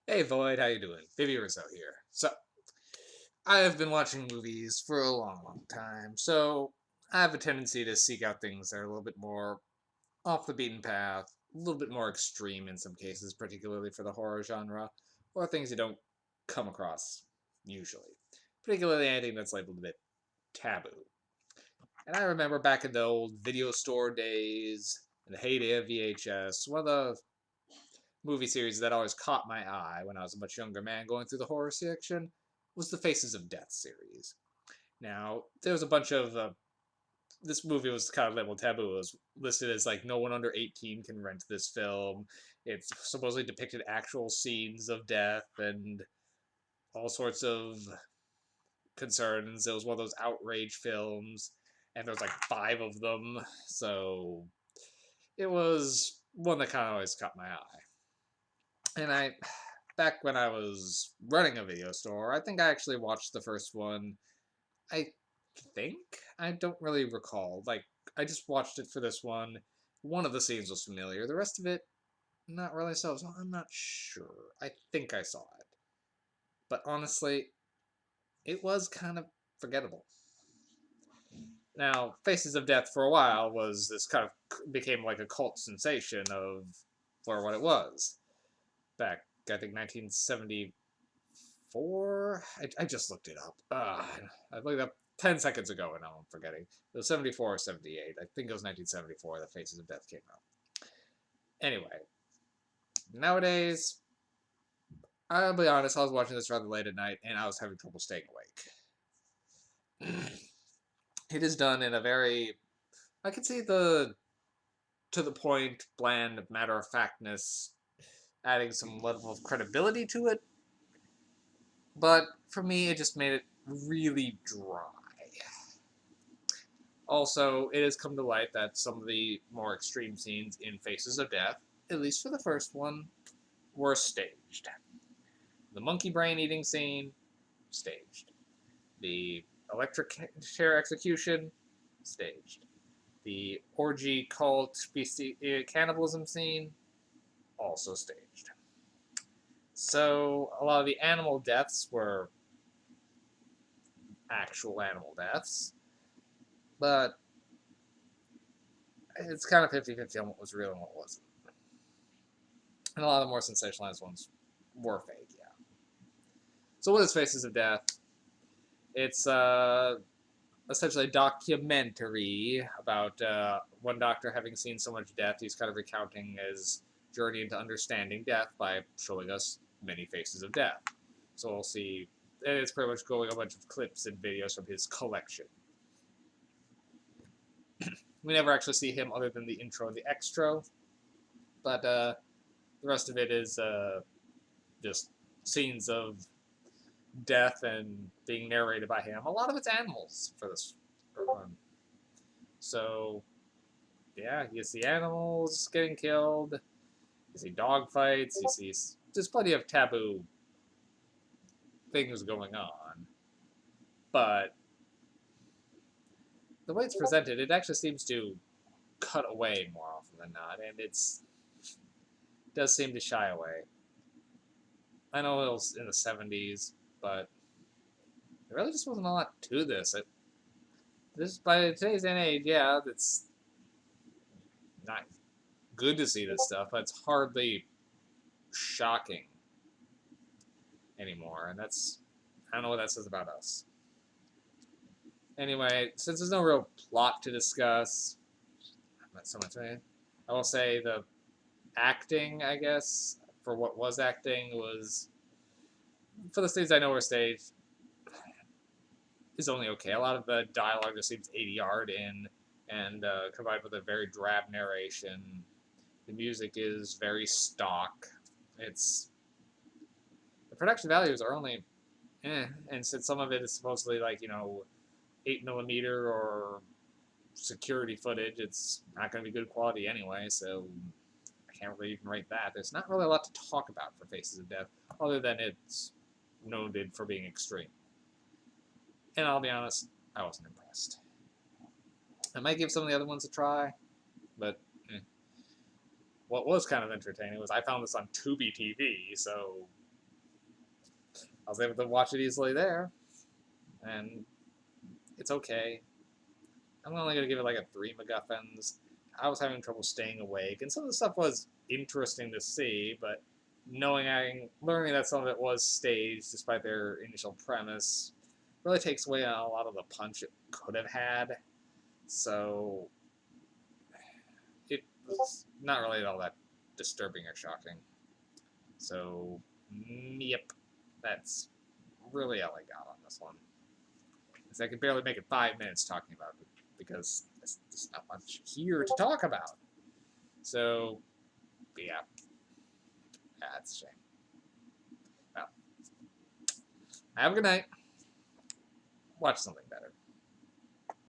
Hey Void, how you doing? Vivi Rizzo here. So, I have been watching movies for a long, long time, so I have a tendency to seek out things that are a little bit more off the beaten path, a little bit more extreme in some cases, particularly for the horror genre, or things you don't come across usually. Particularly anything that's labeled a bit taboo. And I remember back in the old video store days, in the heyday of VHS, one of the movie series that always caught my eye when I was a much younger man going through the horror section was the Faces of Death series. Now, there was a bunch of this movie was kind of labeled taboo. It was listed as like no one under 18 can rent this film. It supposedly depicted actual scenes of death and all sorts of concerns. It was one of those outrage films, and there was like five of them. So it was one that kind of always caught my eye. And back when I was running a video store, I think I actually watched the first one. I think I don't really recall. Like I just watched it for this one. One of the scenes was familiar. The rest of it, not really. So I'm not sure. I think I saw it, but honestly, it was kind of forgettable. Now, Faces of Death for a while was this kind of became like a cult sensation of for what it was back. I think 1974. I just looked it up. I looked it up 10 seconds ago and now I'm forgetting. It was 74 or 78. I think it was 1974 that Faces of Death came out. Anyway, nowadays, I'll be honest, I was watching this rather late at night and I was having trouble staying awake. It is done in a very, I could see the to the point, bland matter of factness, adding some level of credibility to it, but for me, it just made it really dry. Also, it has come to light that some of the more extreme scenes in Faces of Death, at least for the first one, were staged. The monkey brain eating scene, staged. The electric chair execution, staged. The orgy cult cannibalism scene, also staged. So, a lot of the animal deaths were actual animal deaths, but it's kind of 50-50 on what was real and what wasn't. And a lot of the more sensationalized ones were fake, yeah. So what is Faces of Death? It's essentially a documentary about one doctor having seen so much death. He's kind of recounting his journey into understanding death by showing us many faces of death. So we'll see, and it's pretty much going a bunch of clips and videos from his collection. We never actually see him other than the intro and the extra, but the rest of it is just scenes of death and being narrated by him. A lot of it's animals for this one. So yeah, you see animals getting killed, you see dog fights, you see there's plenty of taboo things going on. But the way it's presented, it actually seems to cut away more often than not, and it does seem to shy away. I know it was in the 70s, but there really just wasn't a lot to this. This by today's day and age, yeah, it's not good to see this stuff, but it's hardly shocking anymore, and that's I don't know what that says about us. Anyway, since there's no real plot to discuss, not so much. I will say the acting, I guess, for what was acting was for the stage I know were staged is only okay. A lot of the dialogue just seems 80 yard in, and combined with a very drab narration, the music is very stock. It's the production values are only and since some of it is supposedly like 8 millimeter or security footage, it's not going to be good quality anyway. So I can't really even rate that. There's not really a lot to talk about for Faces of Death, other than it's noted for being extreme. And I'll be honest, I wasn't impressed. I might give some of the other ones a try, but what was kind of entertaining was I found this on Tubi TV, so I was able to watch it easily there, and it's okay. I'm only gonna give it like a 3 MacGuffins. I was having trouble staying awake, and some of the stuff was interesting to see, but learning that some of it was staged despite their initial premise really takes away on a lot of the punch it could have had. So it was not really all that disturbing or shocking. So, yep, that's really all I got on this one. I could barely make it 5 minutes talking about it because there's just not much here to talk about. So, yeah, that's a shame. Well, have a good night. Watch something better.